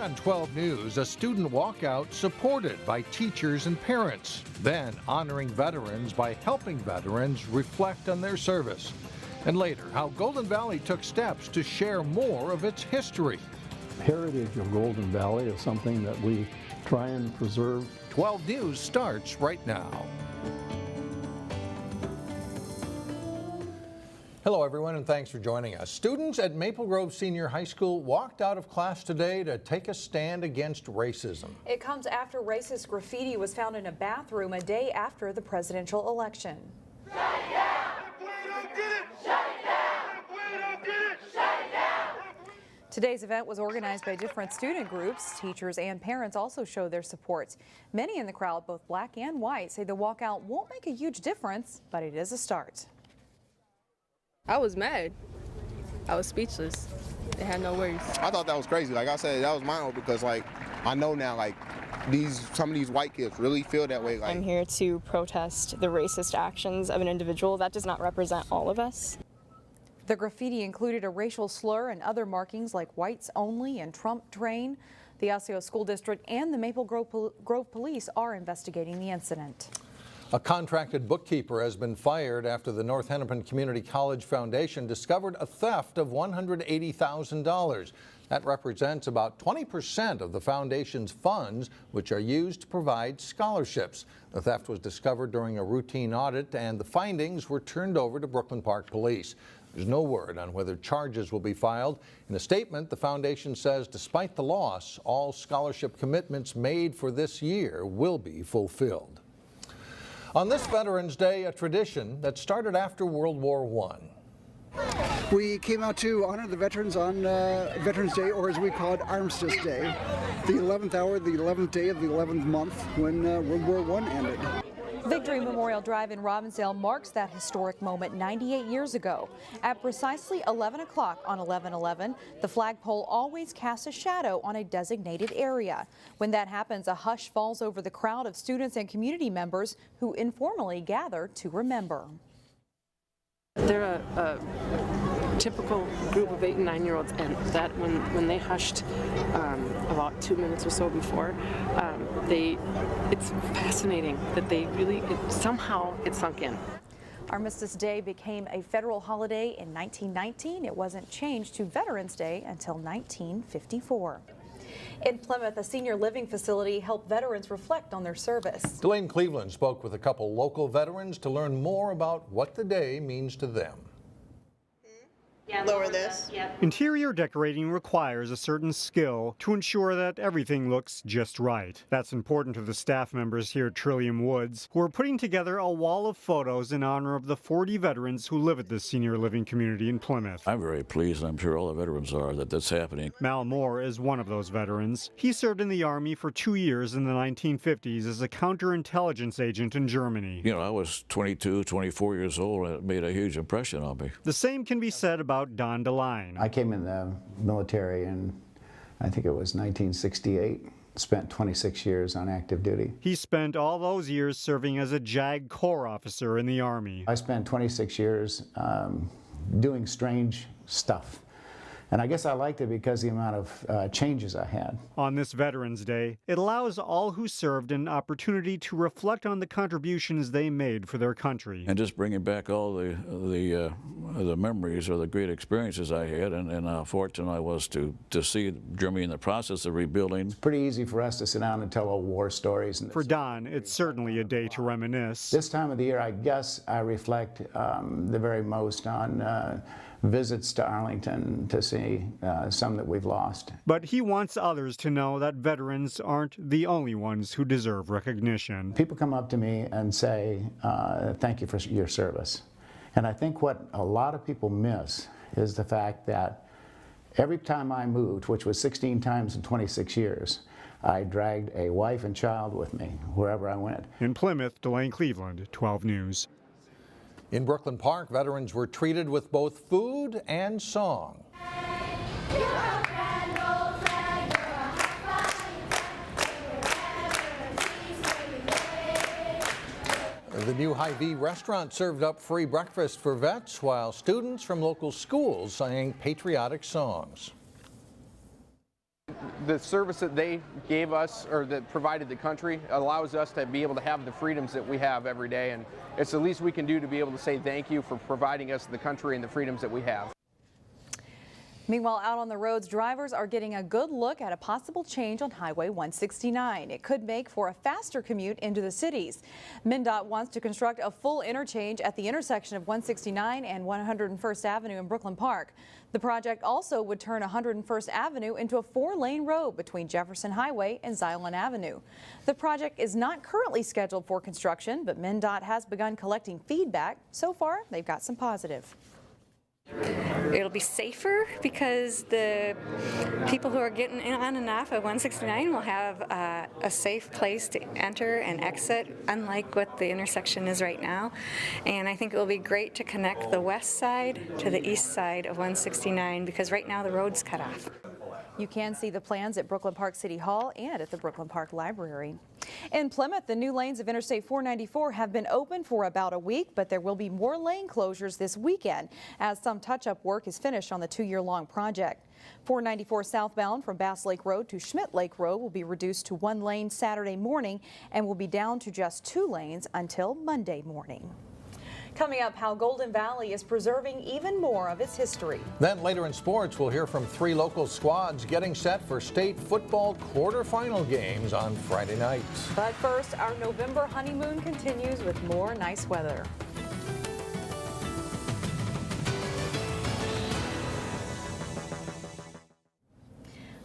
on 12 News, a student walkout supported by teachers and parents. Then honoring veterans by helping veterans reflect on their service. And later, how Golden Valley took steps to share more of its history. Heritage of Golden Valley is something that we try and preserve. 12 News starts right now. Hello everyone, and thanks for joining us. Students at Maple Grove Senior High School walked out of class today to take a stand against racism. It comes after racist graffiti was found in a bathroom a day after the presidential election. Shut it down! If we don't get it, shut it down! If we don't get it, shut it down! Today's event was organized by different student groups. Teachers and parents also showed their support. Many in the crowd, both black and white, say the walkout won't make a huge difference, but it is a start. I was mad. I was speechless. They had no words. I thought that was crazy. Like I said, that was my own because I know now some of these white kids really feel that way. I'm here to protest the racist actions of an individual. That does not represent all of us. The graffiti included a racial slur and other markings like whites only and Trump train. The Osseo School District and the Maple Grove Police are investigating the incident. A contracted bookkeeper has been fired after the North Hennepin Community College Foundation discovered a theft of $180,000. That represents about 20% of the foundation's funds, which are used to provide scholarships. The theft was discovered during a routine audit, and the findings were turned over to Brooklyn Park Police. There's no word on whether charges will be filed. In a statement, the foundation says despite the loss, all scholarship commitments made for this year will be fulfilled. On this Veterans Day, a tradition that started after World War I. We came out to honor the veterans on Veterans Day, or as we call it, Armistice Day, the 11th hour, the 11th day of the 11th month when World War I ended. Victory Memorial Drive in Robbinsdale marks that historic moment 98 years ago. At precisely 11 o'clock on 11/11, the flagpole always casts a shadow on a designated area. When that happens, a hush falls over the crowd of students and community members who informally gather to remember. They're a typical group of 8- and 9-year-olds, and that when they hushed about 2 minutes or so before, it's fascinating that they really somehow it sunk in. Armistice Day became a federal holiday in 1919. It wasn't changed to Veterans Day until 1954. In Plymouth, a senior living facility helped veterans reflect on their service. Delane Cleveland spoke with a couple local veterans to learn more about what the day means to them. Lower this. Yep. Interior decorating requires a certain skill to ensure that everything looks just right. That's important to the staff members here at Trillium Woods, who are putting together a wall of photos in honor of the 40 veterans who live at this senior living community in Plymouth. I'm very pleased, and I'm sure all the veterans are, that that's happening. Mal Moore is one of those veterans. He served in the Army for 2 years in the 1950s as a counterintelligence agent in Germany. You know, I was 22, 24 years old, and it made a huge impression on me. The same can be said about Don DeLine. I came in the military in, I think it was 1968. Spent 26 years on active duty. He spent all those years serving as a JAG Corps officer in the Army. I spent 26 years doing strange stuff. And I guess I liked it because the amount of changes I had. On this Veterans Day, it allows all who served an opportunity to reflect on the contributions they made for their country. And just bringing back all the memories or the great experiences I had, and how fortunate I was to see Germany in the process of rebuilding. It's pretty easy for us to sit down and tell old war stories. For Don, it's certainly a day to reminisce. This time of the year, I guess I reflect the very most on visits to Arlington to see some that we've lost. But he wants others to know that veterans aren't the only ones who deserve recognition. People come up to me and say, thank you for your service. And I think what a lot of people miss is the fact that every time I moved, which was 16 times in 26 years, I dragged a wife and child with me wherever I went. In Plymouth, Delane Cleveland, 12 News. In Brooklyn Park, veterans were treated with both food and song. The new Hy-Vee restaurant served up free breakfast for vets while students from local schools sang patriotic songs. the service that they gave us, or that provided the country, allows us to be able to have the freedoms that we have every day, and it's the least we can do to be able to say thank you for providing us the country and the freedoms that we have. Meanwhile, out on the roads, drivers are getting a good look at a possible change on Highway 169. It could make for a faster commute into the cities. MnDOT wants to construct a full interchange at the intersection of 169 and 101st Avenue in Brooklyn Park. The project also would turn 101st Avenue into a 4-lane road between Jefferson Highway and Zion Avenue. The project is not currently scheduled for construction, but MnDOT has begun collecting feedback. So far, they've got some positive. It'll be safer because the people who are getting on and off of 169 will have a safe place to enter and exit, unlike what the intersection is right now. And I think it will be great to connect the west side to the east side of 169 because right now the road's cut off. You can see the plans at Brooklyn Park City Hall and at the Brooklyn Park Library. In Plymouth, the new lanes of Interstate 494 have been open for about a week, but there will be more lane closures this weekend as some touch-up work is finished on the 2-year-long project. 494 southbound from Bass Lake Road to Schmidt Lake Road will be reduced to 1 lane Saturday morning and will be down to just 2 lanes until Monday morning. Coming up, how Golden Valley is preserving even more of its history. Then later in sports, we'll hear from 3 local squads getting set for state football quarterfinal games on Friday night. But first, our November honeymoon continues with more nice weather.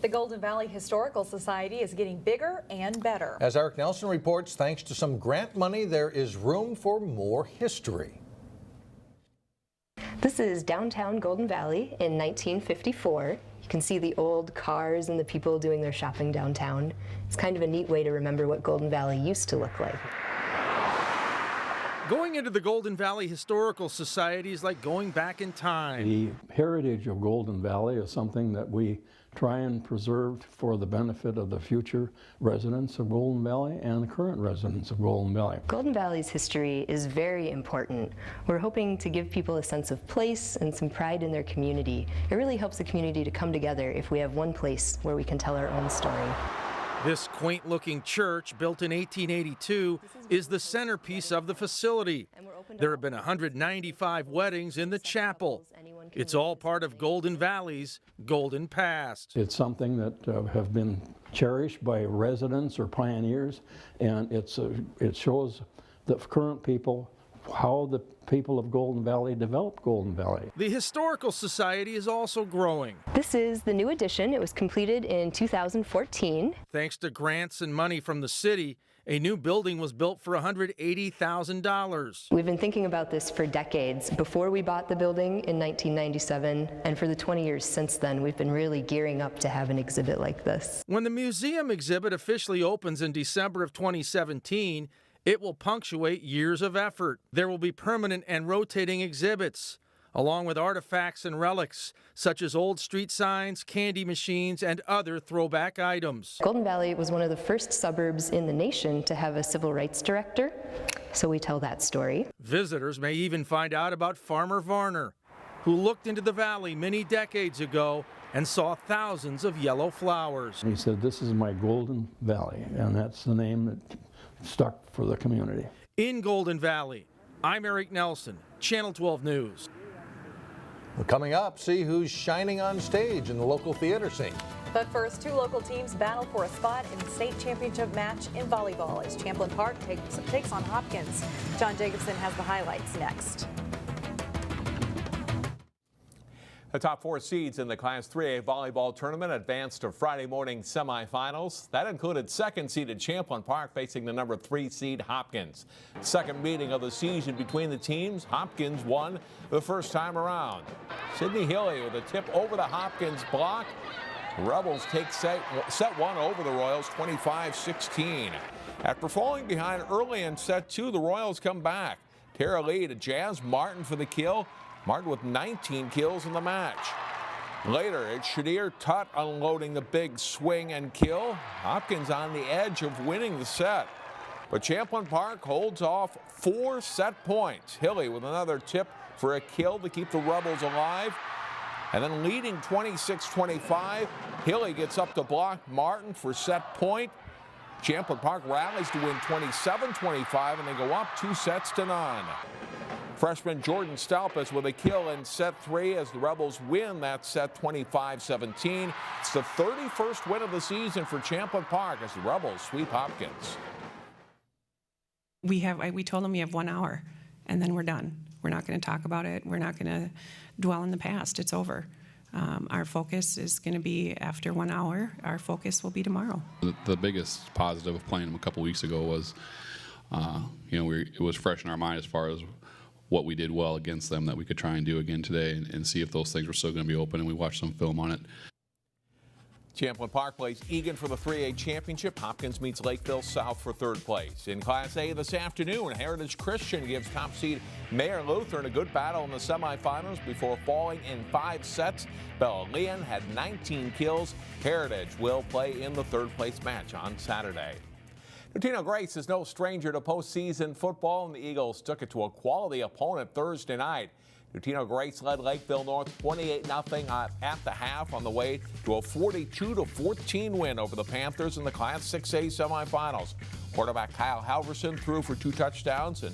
The Golden Valley Historical Society is getting bigger and better. As Eric Nelson reports, thanks to some grant money, there is room for more history. This is downtown Golden Valley in 1954. You can see the old cars and the people doing their shopping downtown. It's kind of a neat way to remember what Golden Valley used to look like. Going into the Golden Valley Historical Society is like going back in time. The heritage of Golden Valley is something that we try and preserve for the benefit of the future residents of Golden Valley and the current residents of Golden Valley. Golden Valley's history is very important. We're hoping to give people a sense of place and some pride in their community. It really helps the community to come together if we have one place where we can tell our own story. This quaint-looking church, built in 1882, is the centerpiece of the facility. There have been 195 weddings in the chapel. It's all part of Golden Valley's golden past. It's something that have been cherished by residents or pioneers, and it shows the current people how the people of Golden Valley developed Golden Valley. The Historical Society is also growing. This is the new addition. It was completed in 2014. Thanks to grants and money from the city, a new building was built for $180,000. We've been thinking about this for decades. Before we bought the building in 1997, and for the 20 years since then, we've been really gearing up to have an exhibit like this. When the museum exhibit officially opens in December of 2017, it will punctuate years of effort. There will be permanent and rotating exhibits, along with artifacts and relics, such as old street signs, candy machines, and other throwback items. Golden Valley was one of the first suburbs in the nation to have a civil rights director, so we tell that story. Visitors may even find out about Farmer Varner, who looked into the valley many decades ago and saw thousands of yellow flowers. He said, "This is my Golden Valley," and that's the name that stuck for the community. In Golden Valley, I'm Eric Nelson, Channel 12 News. Well, coming up, see who's shining on stage in the local theater scene. But first, 2 local teams battle for a spot in the state championship match in volleyball as Champlin Park takes on Hopkins. John Jacobson has the highlights next. The top 4 seeds in the Class 3A volleyball tournament advanced to Friday morning semifinals. That included 2nd-seeded Champlin Park facing the number 3 seed Hopkins. Second meeting of the season between the teams, Hopkins won the first time around. Sydney Hilly with a tip over the Hopkins block. Rebels take set 1 over the Royals 25-16. After falling behind early in set 2, the Royals come back. Tara Lee to Jazz Martin for the kill. Martin with 19 kills in the match. Later, it's Shadir Tutt unloading the big swing and kill. Hopkins on the edge of winning the set. But Champlin Park holds off 4 set points. Hilly with another tip for a kill to keep the Rebels alive. And then leading 26-25, Hilly gets up to block Martin for set point. Champlin Park rallies to win 27-25, and they go up 2-9. Freshman Jordan Stalpus with a kill in set 3 as the Rebels win that set 25-17. It's the 31st win of the season for Champlin Park as the Rebels sweep Hopkins. We told them we have 1 hour and then we're done. We're not going to talk about it. We're not going to dwell in the past. It's over. Our focus is going to be after 1 hour. Our focus will be tomorrow. The biggest positive of playing them a couple weeks ago was, it was fresh in our mind as far as what we did well against them that we could try and do again today and see if those things were still going to be open, and we watched some film on it. Champlin Park plays Egan for the 3A championship. Hopkins meets Lakeville South for 3rd place. In Class A this afternoon, Heritage Christian gives top seed Mayor Lutheran a good battle in the semifinals before falling in 5 sets. Bella Leon had 19 kills. Heritage will play in the 3rd place match on Saturday. Totino-Grace is no stranger to postseason football, and the Eagles took it to a quality opponent Thursday night. Totino-Grace led Lakeville North 28-0 at the half on the way to a 42-14 win over the Panthers in the Class 6A semifinals. Quarterback Kyle Halverson threw for 2 touchdowns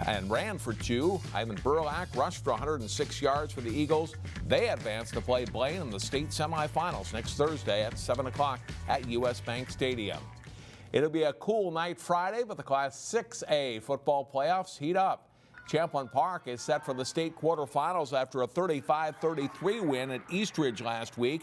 and ran for 2. Ivan Burlak rushed for 106 yards for the Eagles. They advance to play Blaine in the state semifinals next Thursday at 7 o'clock at US Bank Stadium. It'll be a cool night Friday, but the Class 6A football playoffs heat up. Champlin Park is set for the state quarterfinals after a 35-33 win at Eastridge last week.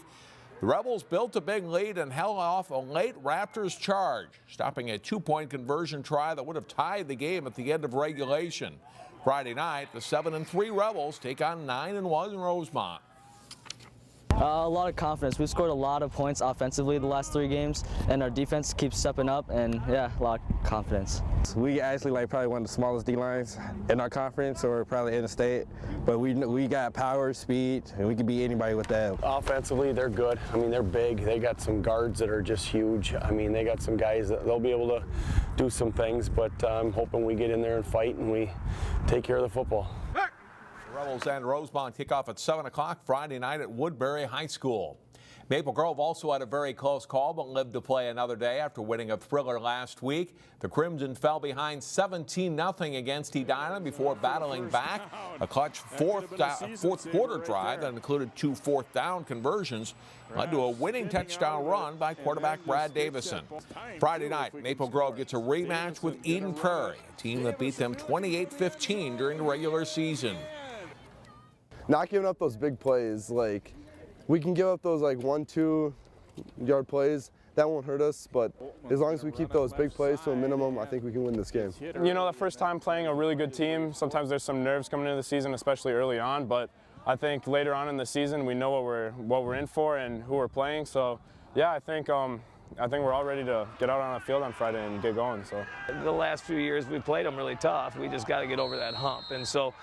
The Rebels built a big lead and held off a late Raptors charge, stopping a 2-point conversion try that would have tied the game at the end of regulation. Friday night, the 7-3 Rebels take on 9-1 Rosemount. A lot of confidence. We've scored a lot of points offensively the last 3 games, and our defense keeps stepping up, and yeah, a lot of confidence. We actually probably one of the smallest D-lines in our conference, or probably in the state, but we got power, speed, and we can beat anybody with that. Offensively, they're good. I mean, they're big. They got some guards that are just huge. I mean, they got some guys that they'll be able to do some things, but I'm hoping we get in there and fight and we take care of the football. Rebels and Rosemount kick off at 7 o'clock Friday night at Woodbury High School. Maple Grove also had a very close call, but lived to play another day after winning a thriller last week. The Crimson fell behind 17-0 against Edina before battling back. A clutch fourth quarter drive that included 2 fourth-down conversions led to a winning touchdown run by quarterback Brad Davison. Friday night, Maple Grove gets a rematch with Eden Prairie, a team that beat them 28-15 during the regular season. Not giving up those big plays, like we can give up those 1-2 yard plays. That won't hurt us, but as long as we keep those big plays to a minimum, I think we can win this game. You know, the first time playing a really good team, sometimes there's some nerves coming into the season, especially early on, but I think later on in the season we know what we're in for and who we're playing. So yeah, I think we're all ready to get out on the field on Friday and get going. So the last few years we played them really tough. We just got to get over that hump, and so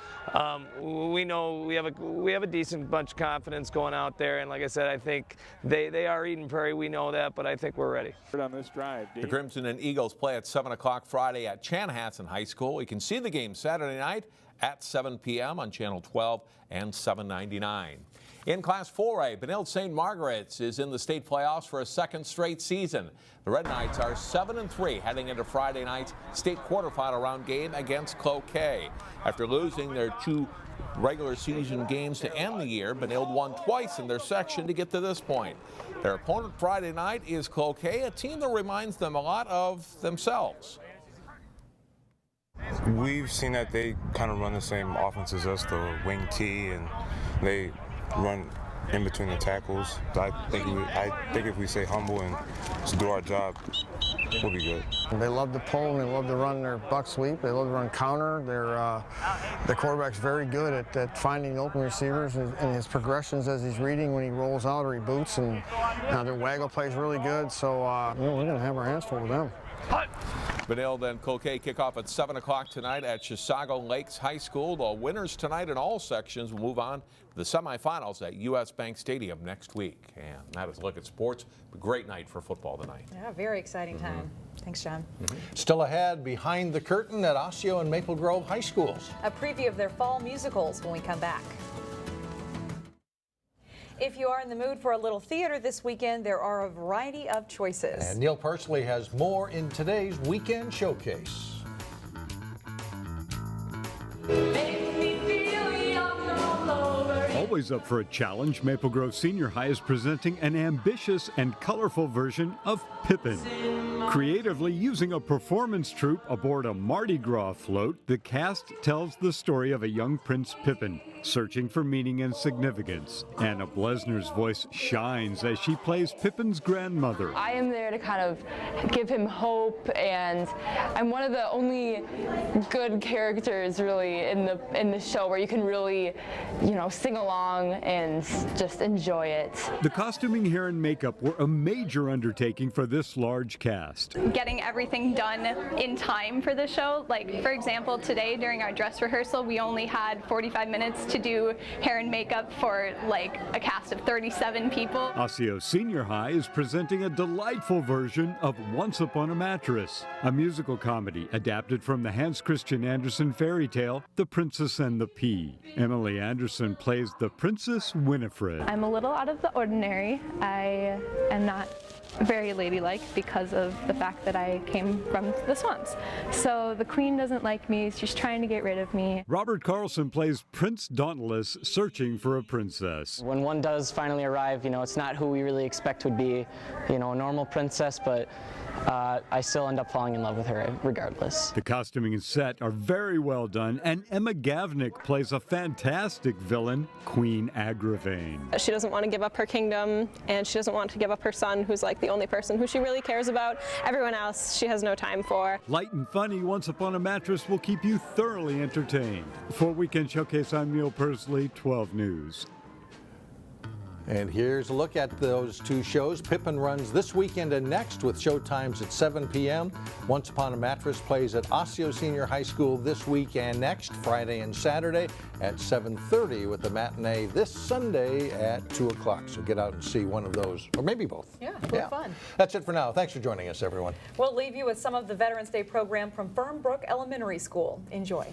we know we have a decent bunch of confidence going out there. And like I said, I think they are Eden Prairie. We know that, but I think we're ready. On this drive, the Crimson and Eagles play at 7 o'clock Friday at Chanhassen High School. You can see the game Saturday night at 7 p.m. on Channel 12 and 799. In Class 4A, Benilde St. Margaret's is in the state playoffs for a 2nd straight season. The Red Knights are 7-3 heading into Friday night's state quarterfinal round game against Cloquet. After losing their 2 regular season games to end the year, Benilde won twice in their section to get to this point. Their opponent Friday night is Cloquet, a team that reminds them a lot of themselves. We've seen that they kind of run the same offense as us, the wing T, and they run in between the tackles. I think if we stay humble and just do our job, we'll be good. They love to pull and they love to run their buck sweep. They love to run counter. The quarterback's very good at finding open receivers and his progressions as he's reading when he rolls out or he boots. And their waggle play's really good. So we're going to have our hands full with them. Benilde and Cloquet kick off at 7 o'clock tonight at Chisago Lakes High School. The winners tonight in all sections will move on to the semifinals at US Bank Stadium next week. And that is a look at sports. A great night for football tonight. Yeah, very exciting time. Thanks, John. Still ahead, behind the curtain at Osseo and Maple Grove High Schools. A preview of their fall musicals when we come back. If you are in the mood for a little theater this weekend, there are a variety of choices. And Neil Persley has more in today's Weekend Showcase. Always up for a challenge, Maple Grove Senior High is presenting an ambitious and colorful version of Pippin. Creatively using a performance troupe aboard a Mardi Gras float, the cast tells the story of a young Prince Pippin searching for meaning and significance. Anna Blesner's voice shines as she plays Pippin's grandmother. I am there to kind of give him hope, and I'm one of the only good characters really in the show where you can really, sing along and just enjoy it. The costuming, hair, and makeup were a major undertaking for this large cast. Getting everything done in time for the show. Like, for example, today during our dress rehearsal, we only had 45 minutes to do hair and makeup for like a cast of 37 people. Osseo Senior High is presenting a delightful version of Once Upon a Mattress, a musical comedy adapted from the Hans Christian Andersen fairy tale, The Princess and the Pea. Emily Anderson plays the Princess Winifred. I'm a little out of the ordinary. I am not very ladylike because of the fact that I came from the swamps. So the queen doesn't like me, she's trying to get rid of me. Robert Carlson plays Prince Dauntless searching for a princess. When one does finally arrive, it's not who we really expect would be, a normal princess, but I still end up falling in love with her regardless. The costuming and set are very well done, and Emma Gavnick plays a fantastic villain, Queen Agravain. She doesn't want to give up her kingdom, and she doesn't want to give up her son, who's like the only person who she really cares about. Everyone else she has no time for. Light and funny, Once Upon a Mattress will keep you thoroughly entertained. For Weekend Showcase, I'm Neil Persley, 12 News. And here's a look at those two shows. Pippin runs this weekend and next with showtimes at 7 p.m. Once Upon a Mattress plays at Osseo Senior High School this week and next, Friday and Saturday at 7:30 with the matinee this Sunday at 2 o'clock. So get out and see one of those, or maybe both. Yeah, real fun. That's it for now. Thanks for joining us, everyone. We'll leave you with some of the Veterans Day program from Fernbrook Elementary School. Enjoy.